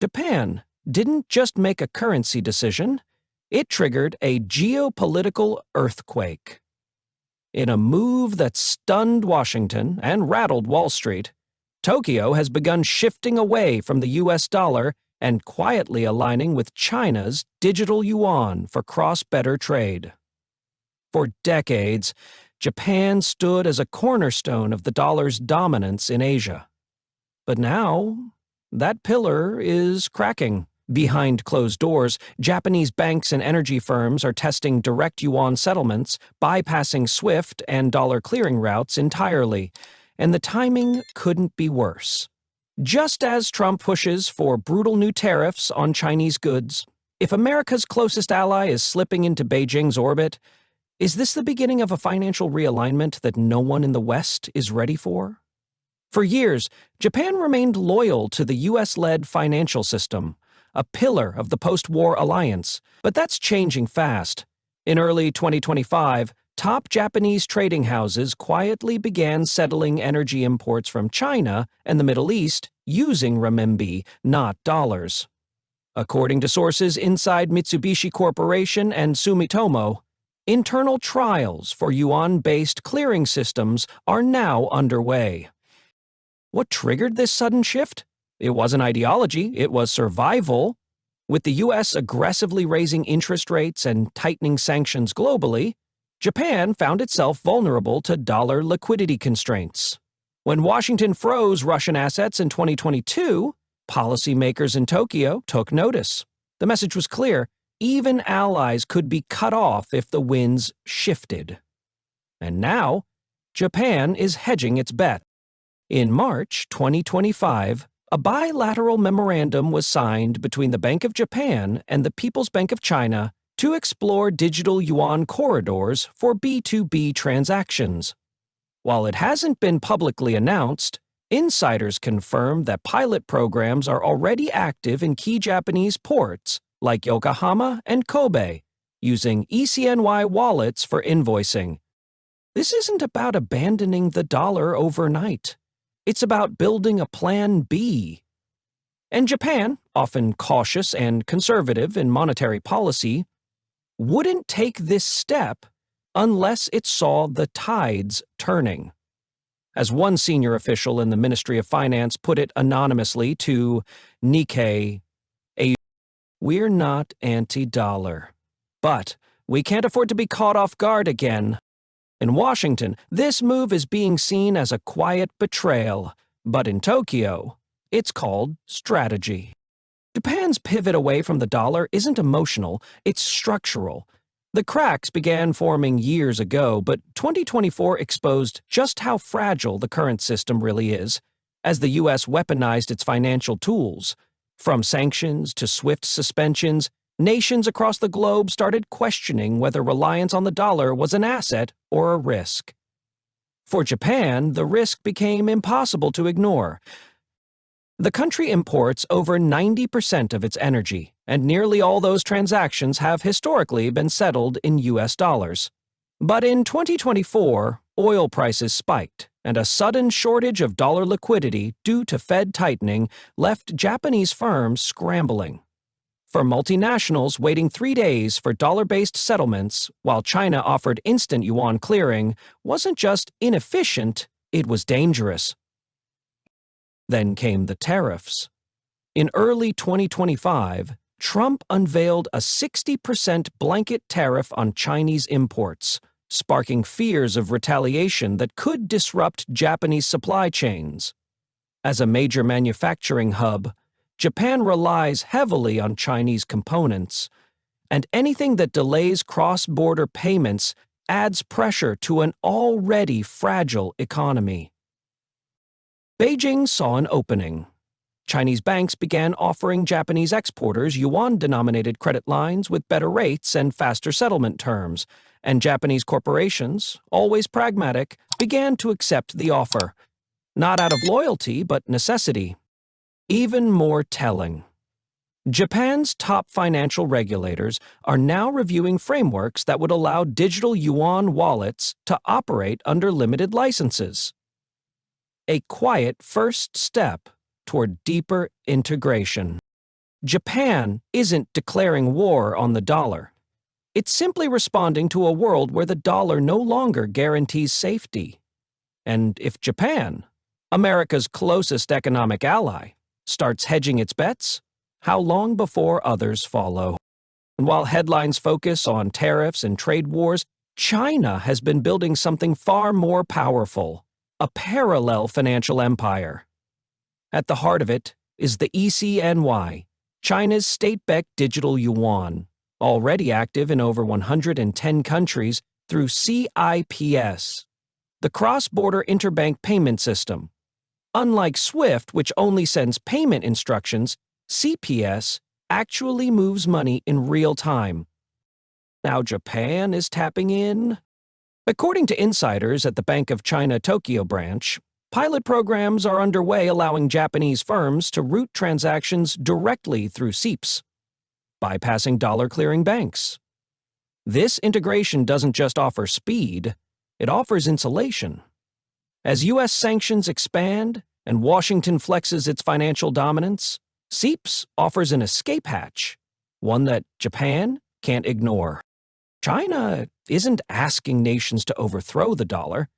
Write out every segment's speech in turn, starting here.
Japan didn't just make a currency decision, it triggered a geopolitical earthquake. In a move that stunned Washington and rattled Wall Street, Tokyo has begun shifting away from the US dollar and quietly aligning with China's digital yuan for cross-border trade. For decades, Japan stood as a cornerstone of the dollar's dominance in Asia. But now, that pillar is cracking. Behind closed doors, Japanese banks and energy firms are testing direct yuan settlements, bypassing SWIFT and dollar clearing routes entirely, and the timing couldn't be worse. Just as Trump pushes for brutal new tariffs on Chinese goods, if America's closest ally is slipping into Beijing's orbit, is this the beginning of a financial realignment that no one in the West is ready for? For years, Japan remained loyal to the US-led financial system, a pillar of the post-war alliance, but that's changing fast. In early 2025, top Japanese trading houses quietly began settling energy imports from China and the Middle East using renminbi, not dollars. According to sources inside Mitsubishi Corporation and Sumitomo, internal trials for yuan-based clearing systems are now underway. What triggered this sudden shift? It wasn't ideology, it was survival. With the US aggressively raising interest rates and tightening sanctions globally, Japan found itself vulnerable to dollar liquidity constraints. When Washington froze Russian assets in 2022, policymakers in Tokyo took notice. The message was clear: even allies could be cut off if the winds shifted. And now, Japan is hedging its bet. In March 2025, a bilateral memorandum was signed between the Bank of Japan and the People's Bank of China to explore digital yuan corridors for B2B transactions. While it hasn't been publicly announced, insiders confirm that pilot programs are already active in key Japanese ports like Yokohama and Kobe, using ECNY wallets for invoicing. This isn't about abandoning the dollar overnight. It's about building a plan B. And Japan, often cautious and conservative in monetary policy, wouldn't take this step unless it saw the tides turning. As one senior official in the Ministry of Finance put it anonymously to Nikkei, "We're not anti-dollar, but we can't afford to be caught off guard again." In Washington, this move is being seen as a quiet betrayal, but in Tokyo, it's called strategy. Japan's pivot away from the dollar isn't emotional, it's structural. The cracks began forming years ago, but 2024 exposed just how fragile the current system really is, as the US weaponized its financial tools. From sanctions to SWIFT suspensions, nations across the globe started questioning whether reliance on the dollar was an asset or a risk. For Japan, the risk became impossible to ignore. The country imports over 90% of its energy, and nearly all those transactions have historically been settled in US dollars. But in 2024, oil prices spiked, and a sudden shortage of dollar liquidity due to Fed tightening left Japanese firms scrambling. For multinationals waiting 3 days for dollar-based settlements while China offered instant yuan clearing wasn't just inefficient, it was dangerous. Then came the tariffs. In early 2025, Trump unveiled a 60% blanket tariff on Chinese imports, sparking fears of retaliation that could disrupt Japanese supply chains. As a major manufacturing hub, Japan relies heavily on Chinese components, and anything that delays cross-border payments adds pressure to an already fragile economy. Beijing saw an opening. Chinese banks began offering Japanese exporters yuan-denominated credit lines with better rates and faster settlement terms, and Japanese corporations, always pragmatic, began to accept the offer, not out of loyalty but necessity. Even more telling, Japan's top financial regulators are now reviewing frameworks that would allow digital yuan wallets to operate under limited licenses. A quiet first step toward deeper integration. Japan isn't declaring war on the dollar. It's simply responding to a world where the dollar no longer guarantees safety. And if Japan, America's closest economic ally, starts hedging its bets, how long before others follow? And while headlines focus on tariffs and trade wars, China has been building something far more powerful, a parallel financial empire. At the heart of it is the ECNY, China's state-backed digital yuan, already active in over 110 countries through CIPS, the cross-border interbank payment system. Unlike SWIFT, which only sends payment instructions, CPS actually moves money in real time. Now Japan is tapping in? According to insiders at the Bank of China Tokyo branch, pilot programs are underway allowing Japanese firms to route transactions directly through CPS, bypassing dollar-clearing banks. This integration doesn't just offer speed, it offers insulation. As U.S. sanctions expand and Washington flexes its financial dominance, CPS offers an escape hatch, one that Japan can't ignore. China isn't asking nations to overthrow the dollar.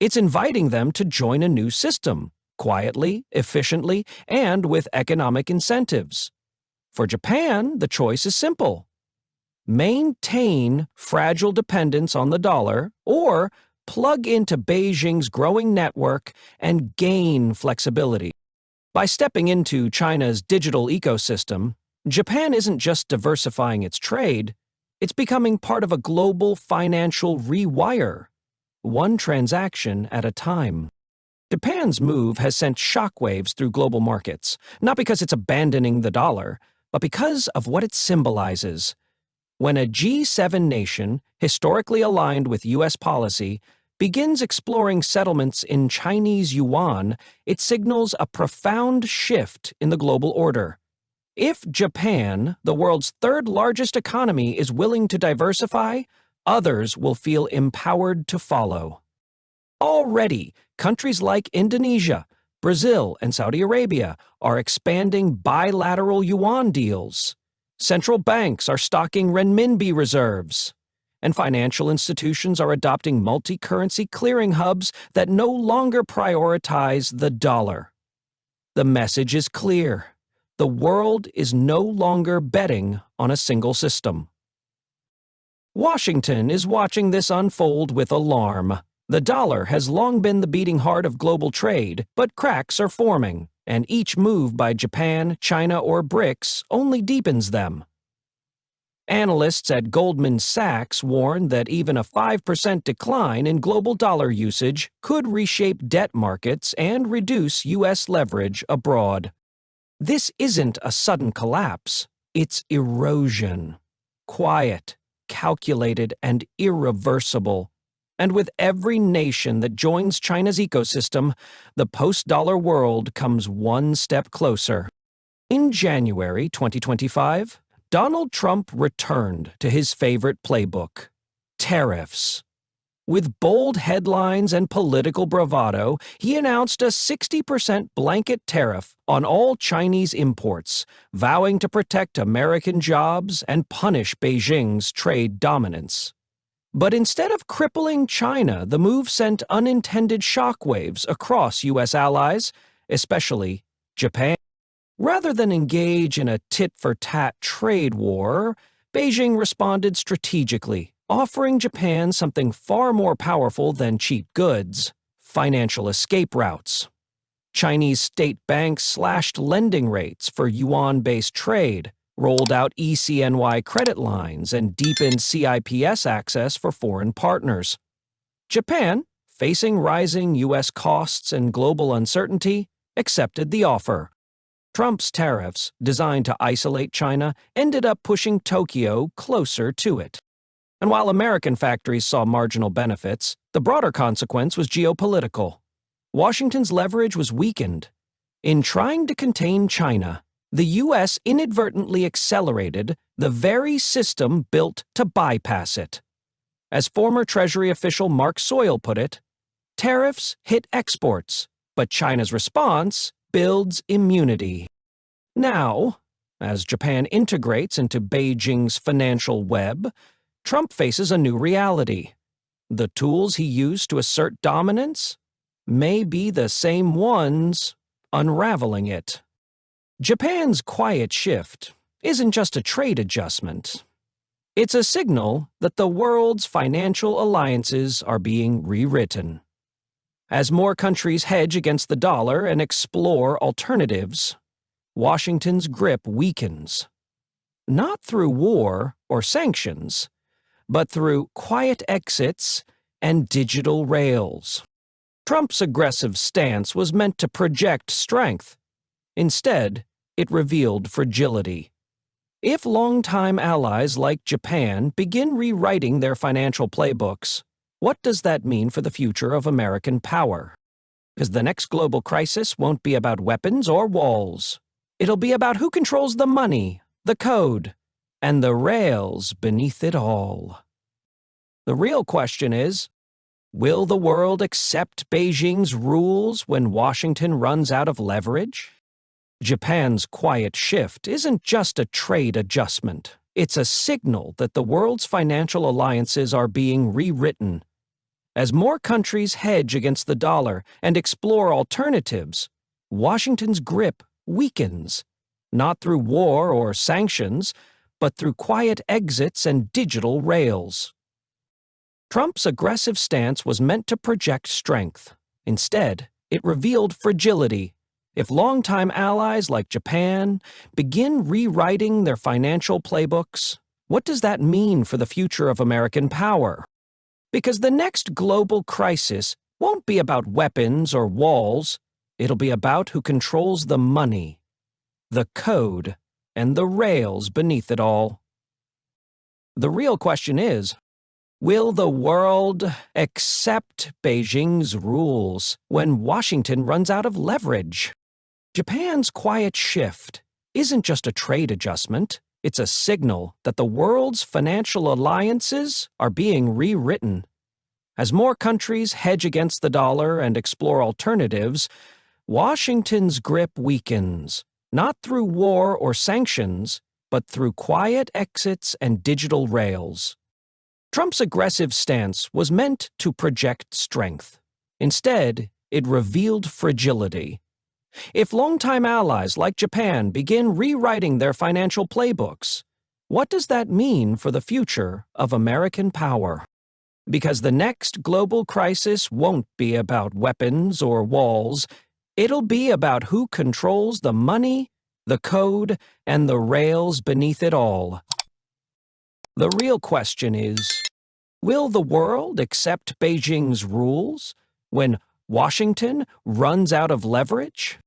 It's inviting them to join a new system, quietly, efficiently, and with economic incentives. For Japan, the choice is simple. Maintain fragile dependence on the dollar, or plug into Beijing's growing network and gain flexibility. By stepping into China's digital ecosystem, Japan isn't just diversifying its trade, it's becoming part of a global financial rewire, one transaction at a time. Japan's move has sent shockwaves through global markets, not because it's abandoning the dollar, but because of what it symbolizes. When a G7 nation, historically aligned with U.S. policy, begins exploring settlements in Chinese yuan, it signals a profound shift in the global order. If Japan, the world's third-largest economy, is willing to diversify, others will feel empowered to follow. Already, countries like Indonesia, Brazil, and Saudi Arabia are expanding bilateral yuan deals. Central banks are stocking renminbi reserves. And financial institutions are adopting multi-currency clearing hubs that no longer prioritize the dollar. The message is clear. The world is no longer betting on a single system. Washington is watching this unfold with alarm. The dollar has long been the beating heart of global trade, but cracks are forming, and each move by Japan, China, or BRICS only deepens them. Analysts at Goldman Sachs warn that even a 5% decline in global dollar usage could reshape debt markets and reduce U.S. leverage abroad. This isn't a sudden collapse, it's erosion. Quiet, calculated, and irreversible. And with every nation that joins China's ecosystem, the post-dollar world comes one step closer. In January 2025, Donald Trump returned to his favorite playbook: tariffs. With bold headlines and political bravado, he announced a 60% blanket tariff on all Chinese imports, vowing to protect American jobs and punish Beijing's trade dominance. But instead of crippling China, the move sent unintended shockwaves across U.S. allies, especially Japan. Rather than engage in a tit-for-tat trade war, Beijing responded strategically, offering Japan something far more powerful than cheap goods: financial escape routes. Chinese state banks slashed lending rates for yuan-based trade, rolled out ECNY credit lines, and deepened CIPS access for foreign partners. Japan, facing rising U.S. costs and global uncertainty, accepted the offer. Trump's tariffs, designed to isolate China, ended up pushing Tokyo closer to it. And while American factories saw marginal benefits, the broader consequence was geopolitical. Washington's leverage was weakened. In trying to contain China, the U.S. inadvertently accelerated the very system built to bypass it. As former Treasury official Mark Soyle put it, tariffs hit exports, but China's response builds immunity. Now, As Japan integrates into Beijing's financial web, Trump faces a new reality. The tools he used to assert dominance may be the same ones unraveling it. Japan's quiet shift isn't just a trade adjustment. It's a signal that the world's financial alliances are being rewritten. As more countries hedge against the dollar and explore alternatives, Washington's grip weakens. Not through war or sanctions, but through quiet exits and digital rails. Trump's aggressive stance was meant to project strength. Instead, it revealed fragility. If longtime allies like Japan begin rewriting their financial playbooks, what does that mean for the future of American power? Because the next global crisis won't be about weapons or walls. It'll be about who controls the money, the code, and the rails beneath it all. The real question is, will the world accept Beijing's rules when Washington runs out of leverage? Japan's quiet shift isn't just a trade adjustment. It's a signal that the world's financial alliances are being rewritten. As more countries hedge against the dollar and explore alternatives, Washington's grip weakens, not through war or sanctions, but through quiet exits and digital rails. Trump's aggressive stance was meant to project strength. Instead, it revealed fragility. If longtime allies like Japan begin rewriting their financial playbooks, what does that mean for the future of American power? Because the next global crisis won't be about weapons or walls. It'll be about who controls the money, the code, and the rails beneath it all. The real question is, will the world accept Beijing's rules when Washington runs out of leverage? Japan's quiet shift isn't just a trade adjustment. It's a signal that the world's financial alliances are being rewritten. As more countries hedge against the dollar and explore alternatives, Washington's grip weakens, not through war or sanctions, but through quiet exits and digital rails. Trump's aggressive stance was meant to project strength. Instead, it revealed fragility. If longtime allies like Japan begin rewriting their financial playbooks, what does that mean for the future of American power? Because the next global crisis won't be about weapons or walls. It'll be about who controls the money, the code, and the rails beneath it all. The real question is, will the world accept Beijing's rules when Washington runs out of leverage?